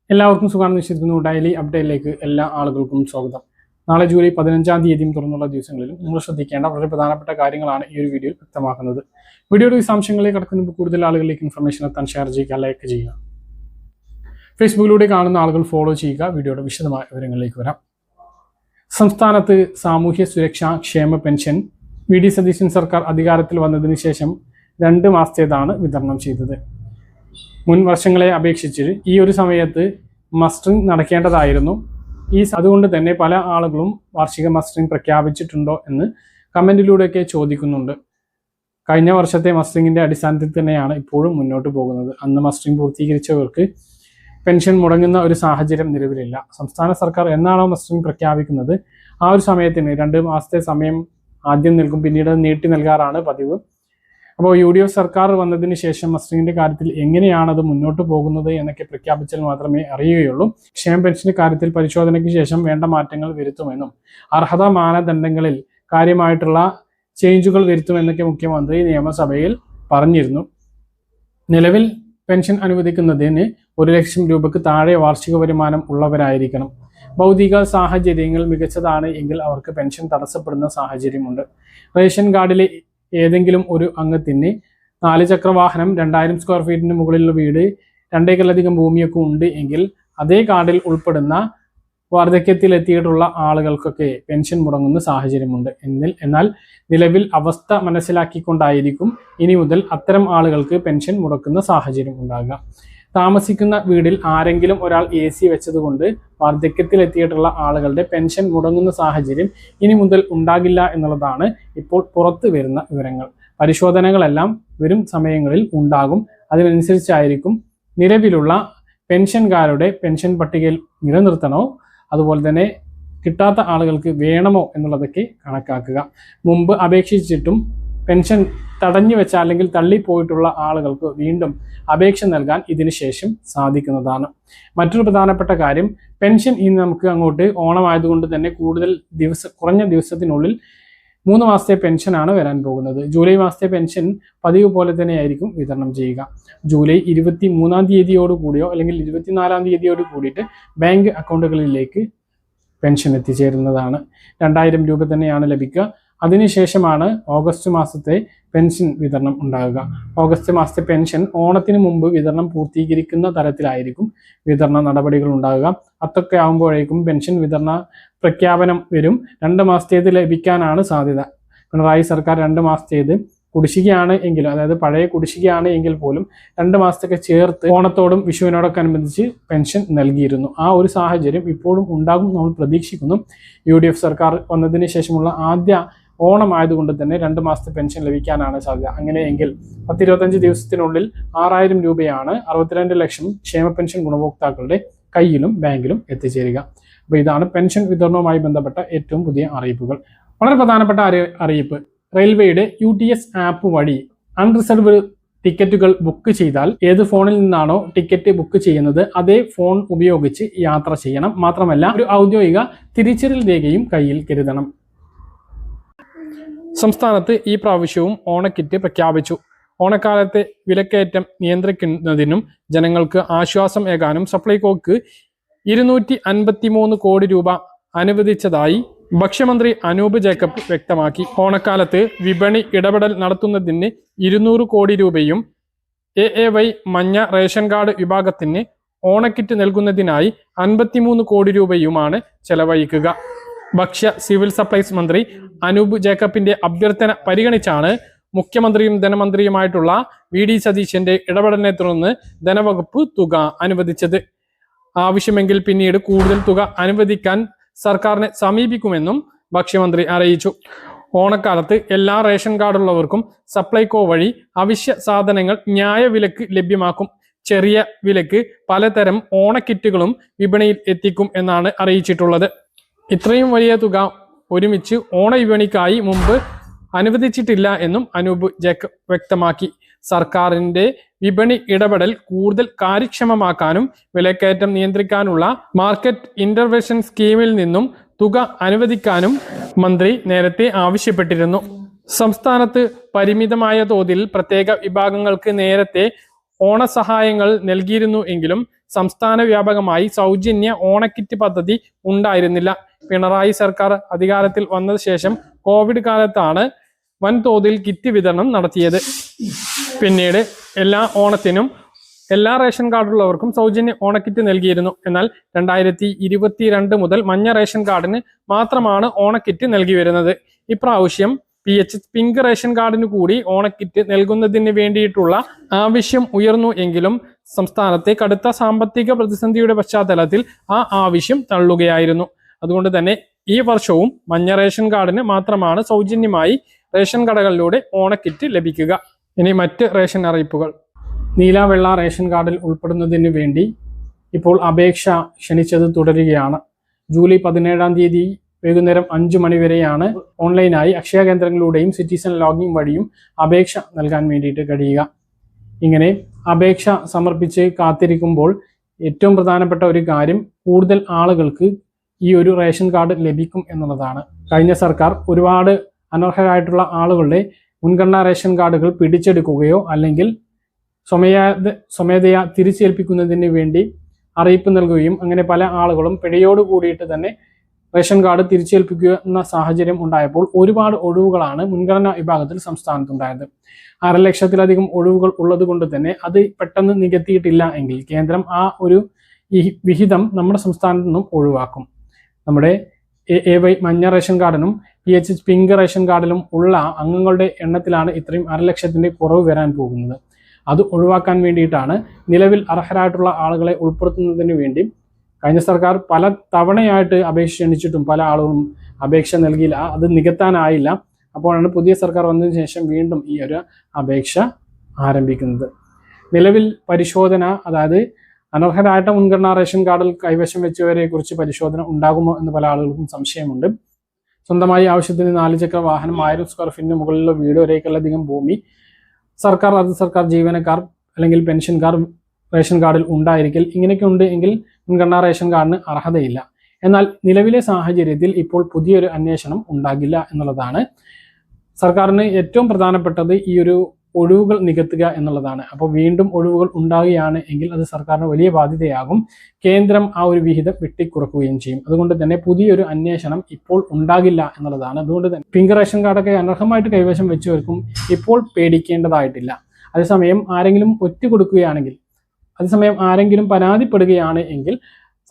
എല്ലാവർക്കും സുഖമാണെന്ന് വിശ്വസിക്കുന്നു. ഡെയിലി അപ്ഡേറ്റിലേക്ക് എല്ലാ ആളുകൾക്കും സ്വാഗതം. നാളെ ജൂലൈ 15-ാം തീയതിയും തുറന്നുള്ള ദിവസങ്ങളിലും നിങ്ങൾ ശ്രദ്ധിക്കേണ്ട വളരെ പ്രധാനപ്പെട്ട കാര്യങ്ങളാണ് ഈ ഒരു വീഡിയോയിൽ വ്യക്തമാക്കുന്നത്. വീഡിയോയുടെ വിശദാംശങ്ങളിലേക്ക് കടക്കുന്നതിന് കൂടുതൽ ആളുകളിലേക്ക് ഇൻഫർമേഷൻ എത്താൻ ഷെയർ ചെയ്യുക, ലൈക്ക് ചെയ്യുക. ഫേസ്ബുക്കിലൂടെ കാണുന്ന ആളുകൾ ഫോളോ ചെയ്യുക. വീഡിയോയുടെ വിശദമായ വിവരങ്ങളിലേക്ക് വരാം. സംസ്ഥാനത്ത് സാമൂഹ്യ സുരക്ഷാ ക്ഷേമ പെൻഷൻ വി ഡി സതീശൻ സർക്കാർ അധികാരത്തിൽ വന്നതിന് ശേഷം 2 മാസത്തേതാണ് വിതരണം ചെയ്തത്. മുൻ വർഷങ്ങളെ അപേക്ഷിച്ച് ഈ ഒരു സമയത്ത് മസ്റ്ററിംഗ് നടക്കേണ്ടതായിരുന്നു. അതുകൊണ്ട് തന്നെ പല ആളുകളും വാർഷിക മസ്റ്ററിംഗ് പ്രഖ്യാപിച്ചിട്ടുണ്ടോ എന്ന് കമൻറ്റിലൂടെയൊക്കെ ചോദിക്കുന്നുണ്ട്. കഴിഞ്ഞ വർഷത്തെ മസ്റ്ററിങ്ങിൻ്റെ അടിസ്ഥാനത്തിൽ തന്നെയാണ് ഇപ്പോഴും മുന്നോട്ട് പോകുന്നത്. അന്ന് മസ്റ്ററിംഗ് പൂർത്തീകരിച്ചവർക്ക് പെൻഷൻ മുടങ്ങുന്ന ഒരു സാഹചര്യം നിലവിലില്ല. സംസ്ഥാന സർക്കാർ എന്നാണോ മസ്റ്ററിംഗ് പ്രഖ്യാപിക്കുന്നത് ആ ഒരു സമയത്തിന് 2 മാസത്തെ സമയം ആദ്യം നൽകും, പിന്നീട് നീട്ടി നൽകാറാണ് പതിവ്. അപ്പോൾ UDF സർക്കാർ വന്നതിന് ശേഷം മസ്റ്ററിങ്ങിന്റെ കാര്യത്തിൽ എങ്ങനെയാണ് അത് മുന്നോട്ട് പോകുന്നത് എന്നൊക്കെ പ്രഖ്യാപിച്ചാൽ മാത്രമേ അറിയുകയുള്ളൂ. ക്ഷേമ പെൻഷന്റെ കാര്യത്തിൽ പരിശോധനയ്ക്ക് ശേഷം വേണ്ട മാറ്റങ്ങൾ വരുത്തുമെന്നും അർഹതാ മാനദണ്ഡങ്ങളിൽ കാര്യമായിട്ടുള്ള ചേഞ്ചുകൾ വരുത്തുമെന്നൊക്കെ മുഖ്യമന്ത്രി നിയമസഭയിൽ പറഞ്ഞിരുന്നു. നിലവിൽ പെൻഷൻ അനുവദിക്കുന്നതിന് 1 ലക്ഷം രൂപയ്ക്ക് താഴെ വാർഷിക വരുമാനം ഉള്ളവരായിരിക്കണം. ഭൗതിക സാഹചര്യങ്ങൾ മികച്ചതാണ് എങ്കിൽ അവർക്ക് പെൻഷൻ തടസ്സപ്പെടുന്ന സാഹചര്യമുണ്ട്. റേഷൻ കാർഡിലെ ഏതെങ്കിലും ഒരു അംഗത്തിന് 4 ചക്ര വാഹനം, 2000 സ്ക്വയർ ഫീറ്റിന് മുകളിലുള്ള വീട്, 2 ഏക്കറിലധികം ഭൂമിയൊക്കെ ഉണ്ട് എങ്കിൽ അതേ കാർഡിൽ ഉൾപ്പെടുന്ന വാർദ്ധക്യത്തിലെത്തിയിട്ടുള്ള ആളുകൾക്കൊക്കെ പെൻഷൻ മുടങ്ങുന്ന സാഹചര്യമുണ്ട്. എന്നാൽ നിലവിൽ അവസ്ഥ മനസ്സിലാക്കിക്കൊണ്ടായിരിക്കും ഇനി മുതൽ അത്തരം ആളുകൾക്ക് പെൻഷൻ മുടക്കുന്ന സാഹചര്യം ഉണ്ടാകുക. താമസിക്കുന്ന വീടിൽ ആരെങ്കിലും ഒരാൾ AC വെച്ചതുകൊണ്ട് വാർദ്ധക്യത്തിലെത്തിയിട്ടുള്ള ആളുകളുടെ പെൻഷൻ മുടങ്ങുന്ന സാഹചര്യം ഇനി മുതൽ ഉണ്ടാകില്ല എന്നുള്ളതാണ് ഇപ്പോൾ പുറത്തു വരുന്ന വിവരങ്ങൾ. പരിശോധനകളെല്ലാം വരും സമയങ്ങളിൽ ഉണ്ടാകും. അതിനനുസരിച്ചായിരിക്കും നിലവിലുള്ള പെൻഷൻകാരുടെ പെൻഷൻ പട്ടികയിൽ നിലനിർത്തണോ അതുപോലെ തന്നെ കിട്ടാത്ത ആളുകൾക്ക് വേണമോ എന്നുള്ളതൊക്കെ കണക്കാക്കുക. മുമ്പ് അപേക്ഷിച്ചിട്ടും പെൻഷൻ തടഞ്ഞു വെച്ച അല്ലെങ്കിൽ തള്ളിപ്പോയിട്ടുള്ള ആളുകൾക്ക് വീണ്ടും അപേക്ഷ നൽകാൻ ഇതിനു ശേഷം സാധിക്കുന്നതാണ്. മറ്റൊരു പ്രധാനപ്പെട്ട കാര്യം, പെൻഷൻ ഇനി നമുക്ക് അങ്ങോട്ട് ഓണമായതുകൊണ്ട് തന്നെ കുറഞ്ഞ ദിവസത്തിനുള്ളിൽ 3 മാസത്തെ പെൻഷനാണ് വരാൻ പോകുന്നത്. ജൂലൈ മാസത്തെ പെൻഷൻ പതിവ് പോലെ തന്നെയായിരിക്കും വിതരണം ചെയ്യുക. ജൂലൈ 23-ാം തീയതിയോട് കൂടിയോ അല്ലെങ്കിൽ 24-ാം തീയതിയോട് കൂടിയിട്ട് ബാങ്ക് അക്കൗണ്ടുകളിലേക്ക് പെൻഷൻ എത്തിച്ചേരുന്നതാണ്. 2000 രൂപ തന്നെയാണ് ലഭിക്കുക. അതിനുശേഷമാണ് ഓഗസ്റ്റ് മാസത്തെ പെൻഷൻ വിതരണം ഉണ്ടാകുക. ഓഗസ്റ്റ് മാസത്തെ പെൻഷൻ ഓണത്തിന് മുമ്പ് വിതരണം പൂർത്തീകരിക്കുന്ന തരത്തിലായിരിക്കും വിതരണ നടപടികൾ ഉണ്ടാകുക. അതൊക്കെ ആകുമ്പോഴേക്കും പെൻഷൻ വിതരണ പ്രഖ്യാപനം വരും. 2 മാസത്തേത് ലഭിക്കാനാണ് സാധ്യത. പിണറായി സർക്കാർ 2 മാസത്തേത് കുടിശ്ശികയാണ് എങ്കിലും, അതായത് പഴയ കുടിശ്ശികയാണ് എങ്കിൽ പോലും 2 മാസത്തൊക്കെ ചേർത്ത് ഓണത്തോടും വിഷുവിനോടൊക്കെ അനുബന്ധിച്ച് പെൻഷൻ നൽകിയിരുന്നു. ആ ഒരു സാഹചര്യം ഇപ്പോഴും ഉണ്ടാകും നമ്മൾ പ്രതീക്ഷിക്കുന്നു. UDF സർക്കാർ വന്നതിന് ശേഷമുള്ള ആദ്യ ഓണമായതുകൊണ്ട് തന്നെ 2 മാസത്തെ പെൻഷൻ ലഭിക്കാനാണ് സാധ്യത. അങ്ങനെയെങ്കിൽ 10-25 ദിവസത്തിനുള്ളിൽ 6000 രൂപയാണ് 62 ലക്ഷം ക്ഷേമ പെൻഷൻ ഗുണഭോക്താക്കളുടെ കയ്യിലും ബാങ്കിലും എത്തിച്ചേരുക. അപ്പോൾ ഇതാണ് പെൻഷൻ വിതരണവുമായി ബന്ധപ്പെട്ട ഏറ്റവും പുതിയ അറിയിപ്പുകൾ. വളരെ പ്രധാനപ്പെട്ട അറിയിപ്പ്, റെയിൽവേയുടെ UTS ആപ്പ് വഴി അൺറിസർവ്ഡ് ടിക്കറ്റുകൾ ബുക്ക് ചെയ്താൽ ഏത് ഫോണിൽ നിന്നാണോ ടിക്കറ്റ് ബുക്ക് ചെയ്യുന്നത് അതേ ഫോൺ ഉപയോഗിച്ച് യാത്ര ചെയ്യണം. മാത്രമല്ല ഒരു ഔദ്യോഗിക തിരിച്ചറിയൽ രേഖയും കയ്യിൽ കരുതണം. സംസ്ഥാനത്ത് ഈ പ്രാവശ്യവും ഓണക്കിറ്റ് പ്രഖ്യാപിച്ചു. ഓണക്കാലത്തെ വിലക്കയറ്റം നിയന്ത്രിക്കുന്നതിനും ജനങ്ങൾക്ക് ആശ്വാസം ഏകാനും സപ്ലൈകോക്ക് 253 കോടി രൂപ അനുവദിച്ചതായി ഭക്ഷ്യമന്ത്രി അനൂപ് ജേക്കബ് വ്യക്തമാക്കി. ഓണക്കാലത്ത് വിപണി ഇടപെടൽ നടത്തുന്നതിന് 200 കോടി രൂപയും AAY മഞ്ഞ റേഷൻ കാർഡ് വിഭാഗത്തിന് ഓണക്കിറ്റ് നൽകുന്നതിനായി 53 കോടി രൂപയുമാണ് ചെലവഴിക്കുക. ഭക്ഷ്യ സിവിൽ സപ്ലൈസ് മന്ത്രി അനൂപ് ജേക്കബിന്റെ അഭ്യർത്ഥന പരിഗണിച്ചാണ് മുഖ്യമന്ത്രിയും ധനമന്ത്രിയുമായിട്ടുള്ള VD സതീശന്റെ ഇടപെടലിനെ തുടർന്ന് ധനവകുപ്പ് തുക അനുവദിച്ചത്. ആവശ്യമെങ്കിൽ പിന്നീട് കൂടുതൽ തുക അനുവദിക്കാൻ സർക്കാരിനെ സമീപിക്കുമെന്നും ഭക്ഷ്യമന്ത്രി അറിയിച്ചു. ഓണക്കാലത്ത് എല്ലാ റേഷൻ കാർഡുള്ളവർക്കും സപ്ലൈകോ വഴി അവശ്യ സാധനങ്ങൾ ന്യായവിലക്ക് ലഭ്യമാക്കും. ചെറിയ വിലക്ക് പലതരം ഓണക്കിറ്റുകളും വിപണിയിൽ എത്തിക്കും എന്നാണ് അറിയിച്ചിട്ടുള്ളത്. ഇത്രയും വലിയ തുക ഒരുമിച്ച് ഓണവിപണിക്കായി മുമ്പ് അനുവദിച്ചിട്ടില്ല എന്നും അനൂപ് ജേക്കബ് വ്യക്തമാക്കി. സർക്കാരിന്റെ വിപണി ഇടപെടൽ കൂടുതൽ കാര്യക്ഷമമാക്കാനും വിലക്കയറ്റം നിയന്ത്രിക്കാനുള്ള മാർക്കറ്റ് ഇന്റർവെൻഷൻ സ്കീമിൽ നിന്നും തുക അനുവദിക്കാനും മന്ത്രി നേരത്തെ ആവശ്യപ്പെട്ടിരുന്നു. സംസ്ഥാനത്ത് പരിമിതമായ തോതിൽ പ്രത്യേക വിഭാഗങ്ങൾക്ക് നേരത്തെ ഓണസഹായങ്ങൾ നൽകിയിരുന്നു എങ്കിലും സംസ്ഥാന വ്യാപകമായി സൗജന്യ ഓണക്കിറ്റ് പദ്ധതി ഉണ്ടായിരുന്നില്ല. പിണറായി സർക്കാർ അധികാരത്തിൽ വന്ന ശേഷം കോവിഡ് കാലത്താണ് വൻതോതിൽ കിറ്റ് വിതരണം നടത്തിയത്. പിന്നീട് എല്ലാ ഓണത്തിനും എല്ലാ റേഷൻ കാർഡുള്ളവർക്കും സൗജന്യ ഓണക്കിറ്റ് നൽകിയിരുന്നു. എന്നാൽ 2022 മുതൽ മഞ്ഞ റേഷൻ കാർഡിന് മാത്രമാണ് ഓണക്കിറ്റ് നൽകി വരുന്നത്. ഇപ്രാവശ്യം PH പിങ്ക് റേഷൻ കാർഡിന് കൂടി ഓണക്കിറ്റ് നൽകുന്നതിന് വേണ്ടിയിട്ടുള്ള ആവശ്യം ഉയർന്നു എങ്കിലും സംസ്ഥാനത്തെ കടുത്ത സാമ്പത്തിക പ്രതിസന്ധിയുടെ പശ്ചാത്തലത്തിൽ ആ ആവശ്യം തള്ളുകയായിരുന്നു. അതുകൊണ്ട് തന്നെ ഈ വർഷവും മഞ്ഞ റേഷൻ കാർഡിന് മാത്രമാണ് സൗജന്യമായി റേഷൻ കടകളിലൂടെ ഓണക്കിറ്റ് ലഭിക്കുക. ഇനി മറ്റ് റേഷൻ അറിയിപ്പുകൾ. നീല വെള്ള റേഷൻ കാർഡിൽ ഉൾപ്പെടുന്നതിന് വേണ്ടി ഇപ്പോൾ അപേക്ഷ ക്ഷണിച്ചത് തുടരുകയാണ്. ജൂലൈ 17 തീയതി വൈകുന്നേരം 5 മണി വരെയാണ് ഓൺലൈനായി അക്ഷയ കേന്ദ്രങ്ങളിലൂടെയും സിറ്റിസൺ ലോഗിൻ വഴിയും അപേക്ഷ നൽകാൻ വേണ്ടിയിട്ട് കഴിയുക. ഇങ്ങനെ അപേക്ഷ സമർപ്പിച്ച് കാത്തിരിക്കുമ്പോൾ ഏറ്റവും പ്രധാനപ്പെട്ട ഒരു കാര്യം, കൂടുതൽ ആളുകൾക്ക് ഈ ഒരു റേഷൻ കാർഡ് ലഭിക്കും എന്നുള്ളതാണ്. കഴിഞ്ഞ സർക്കാർ ഒരുപാട് അനർഹരായിട്ടുള്ള ആളുകളുടെ മുൻഗണനാ റേഷൻ കാർഡുകൾ പിടിച്ചെടുക്കുകയോ അല്ലെങ്കിൽ സ്വമേധയാ തിരിച്ചേൽപ്പിക്കുന്നതിന് വേണ്ടി അറിയിപ്പ് നൽകുകയും അങ്ങനെ പല ആളുകളും പിഴയോട് കൂടിയിട്ട് തന്നെ റേഷൻ കാർഡ് തിരിച്ചേൽപ്പിക്കുന്ന സാഹചര്യം ഉണ്ടായപ്പോൾ ഒരുപാട് ഒഴിവുകളാണ് മുൻഗണനാ വിഭാഗത്തിൽ സംസ്ഥാനത്തുണ്ടായത്. 6 ലക്ഷത്തിലധികം ഒഴിവുകൾ ഉള്ളത് കൊണ്ട് തന്നെ അത് പെട്ടെന്ന് നികത്തിയിട്ടില്ല എങ്കിൽ കേന്ദ്രം ആ ഒരു വിഹിതം നമ്മുടെ സംസ്ഥാനത്ത് നിന്നും ഒഴിവാക്കും. നമ്മുടെ AY മഞ്ഞ റേഷൻ കാർഡിനും PH പിങ്ക് റേഷൻ കാർഡിലും ഉള്ള അംഗങ്ങളുടെ എണ്ണത്തിലാണ് ഇത്രയും 6 ലക്ഷത്തിന്റെ കുറവ് വരാൻ പോകുന്നത്. അത് ഒഴിവാക്കാൻ വേണ്ടിയിട്ടാണ് നിലവിൽ അർഹരായിട്ടുള്ള ആളുകളെ ഉൾപ്പെടുത്തുന്നതിന് വേണ്ടി കഴിഞ്ഞ സർക്കാർ പല തവണയായിട്ട് അപേക്ഷ ക്ഷണിച്ചിട്ടും പല ആളുകളും അപേക്ഷ നൽകിയില്ല. അത് നികത്താനായില്ല. അപ്പോഴാണ് പുതിയ സർക്കാർ വന്നതിന് ശേഷം വീണ്ടും ഈ ഒരു അപേക്ഷ ആരംഭിക്കുന്നത്. നിലവിൽ പരിശോധന, അതായത് അനർഹരായിട്ട് മുൻഗണനാ റേഷൻ കാർഡിൽ കൈവശം വെച്ചവരെ കുറിച്ച് പരിശോധന ഉണ്ടാകുമോ എന്ന് പല ആളുകൾക്കും സംശയമുണ്ട്. സ്വന്തമായി ആവശ്യത്തിന് 4 ചക്ര വാഹനം, 1000 സ്ക്വയർ ഫീറ്റിന് മുകളിലുള്ള വീട്, ഒരേക്കറിലധികം ഭൂമി, സർക്കാർ അർദ്ധ സർക്കാർ ജീവനക്കാർ അല്ലെങ്കിൽ പെൻഷൻകാർ റേഷൻ കാർഡിൽ ഉണ്ടായിരിക്കൽ, ഇങ്ങനെയൊക്കെ ഉണ്ട് എങ്കിൽ മുൻഗണനാ റേഷൻ കാർഡിന് അർഹതയില്ല. എന്നാൽ നിലവിലെ സാഹചര്യത്തിൽ ഇപ്പോൾ പുതിയൊരു അന്വേഷണം ഉണ്ടാകില്ല എന്നുള്ളതാണ്. സർക്കാരിന് ഏറ്റവും പ്രധാനപ്പെട്ടത് ഈ ഒരു ഒഴിവുകൾ നികത്തുക എന്നുള്ളതാണ്. അപ്പോൾ വീണ്ടും ഒഴിവുകൾ ഉണ്ടാകുകയാണ് എങ്കിൽ അത് സർക്കാരിന് വലിയ ബാധ്യതയാകും. കേന്ദ്രം ആ ഒരു വിഹിതം വെട്ടിക്കുറക്കുകയും ചെയ്യും. അതുകൊണ്ട് തന്നെ പുതിയൊരു അന്വേഷണം ഇപ്പോൾ ഉണ്ടാകില്ല എന്നുള്ളതാണ്. അതുകൊണ്ട് തന്നെ പിങ്ക് റേഷൻ കാർഡൊക്കെ അനർഹമായിട്ട് കൈവശം വെച്ചവർക്കും ഇപ്പോൾ പേടിക്കേണ്ടതായിട്ടില്ല. അതേസമയം ആരെങ്കിലും ഒറ്റ കൊടുക്കുകയാണെങ്കിൽ, അതേസമയം ആരെങ്കിലും പരാതിപ്പെടുകയാണ് എങ്കിൽ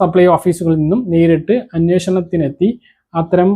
സപ്ലൈ ഓഫീസുകളിൽ നിന്നും നേരിട്ട് അന്വേഷണത്തിനെത്തി അത്തരം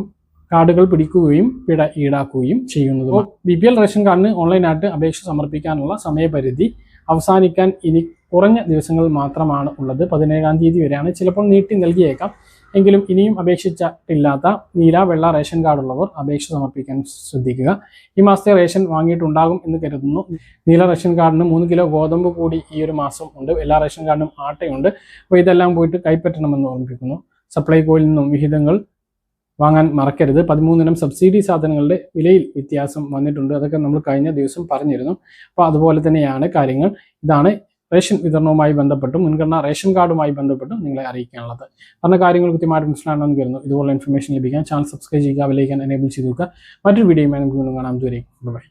കാർഡുകൾ പിടിക്കുകയും പിഴ ഈടാക്കുകയും ചെയ്യുന്നത്. BPL റേഷൻ കാർഡിന് ഓൺലൈനായിട്ട് അപേക്ഷ സമർപ്പിക്കാനുള്ള സമയപരിധി അവസാനിക്കാൻ ഇനി കുറഞ്ഞ ദിവസങ്ങൾ മാത്രമാണ് ഉള്ളത്. 17 തീയതി വരെയാണ്. ചിലപ്പോൾ നീട്ടി നൽകിയേക്കാം. എങ്കിലും ഇനിയും അപേക്ഷിച്ചിട്ടില്ലാത്ത നീല വെള്ള റേഷൻ കാർഡുള്ളവർ അപേക്ഷ സമർപ്പിക്കാൻ ശ്രദ്ധിക്കുക. ഈ മാസത്തെ റേഷൻ വാങ്ങിയിട്ടുണ്ടാകും എന്ന് കരുതുന്നു. നീല റേഷൻ കാർഡിന് 3 കിലോ ഗോതമ്പ് കൂടി ഈ ഒരു മാസം ഉണ്ട്. എല്ലാ റേഷൻ കാർഡിനും ആട്ടയുണ്ട്. അപ്പോൾ ഇതെല്ലാം പോയിട്ട് കൈപ്പറ്റണമെന്ന് ഓർമ്മിപ്പിക്കുന്നു. സപ്ലൈകോയിൽ നിന്നും വിഹിതങ്ങൾ വാങ്ങാൻ മറക്കരുത്. 13 ഇനം സബ്സിഡി സാധനങ്ങളുടെ വിലയിൽ വ്യത്യാസം വന്നിട്ടുണ്ട്. അതൊക്കെ നമ്മൾ കഴിഞ്ഞ ദിവസം പറഞ്ഞിരുന്നു. അപ്പോൾ അതുപോലെ തന്നെയാണ് കാര്യങ്ങൾ. ഇതാണ് റേഷൻ വിതരണവുമായി ബന്ധപ്പെട്ടും മുൻഗണനാ റേഷൻ കാർഡുമായി ബന്ധപ്പെട്ടും നിങ്ങളെ അറിയിക്കാനുള്ളത്. പറഞ്ഞ കാര്യങ്ങൾ കൃത്യമായിട്ട് മനസ്സിലാണെന്ന് കരുതുന്നു. ഇതുപോലെ ഇൻഫർമേഷൻ ലഭിക്കാൻ ചാനൽ സബ്സ്ക്രൈബ് ചെയ്യുക, ബെൽ ഐക്കൺ എനേബിൾ ചെയ്ത് വെക്കുക. മറ്റൊരു വീഡിയോയുമായി നമുക്ക് വീണ്ടും കാണാം. ദൂരെ ബൈ.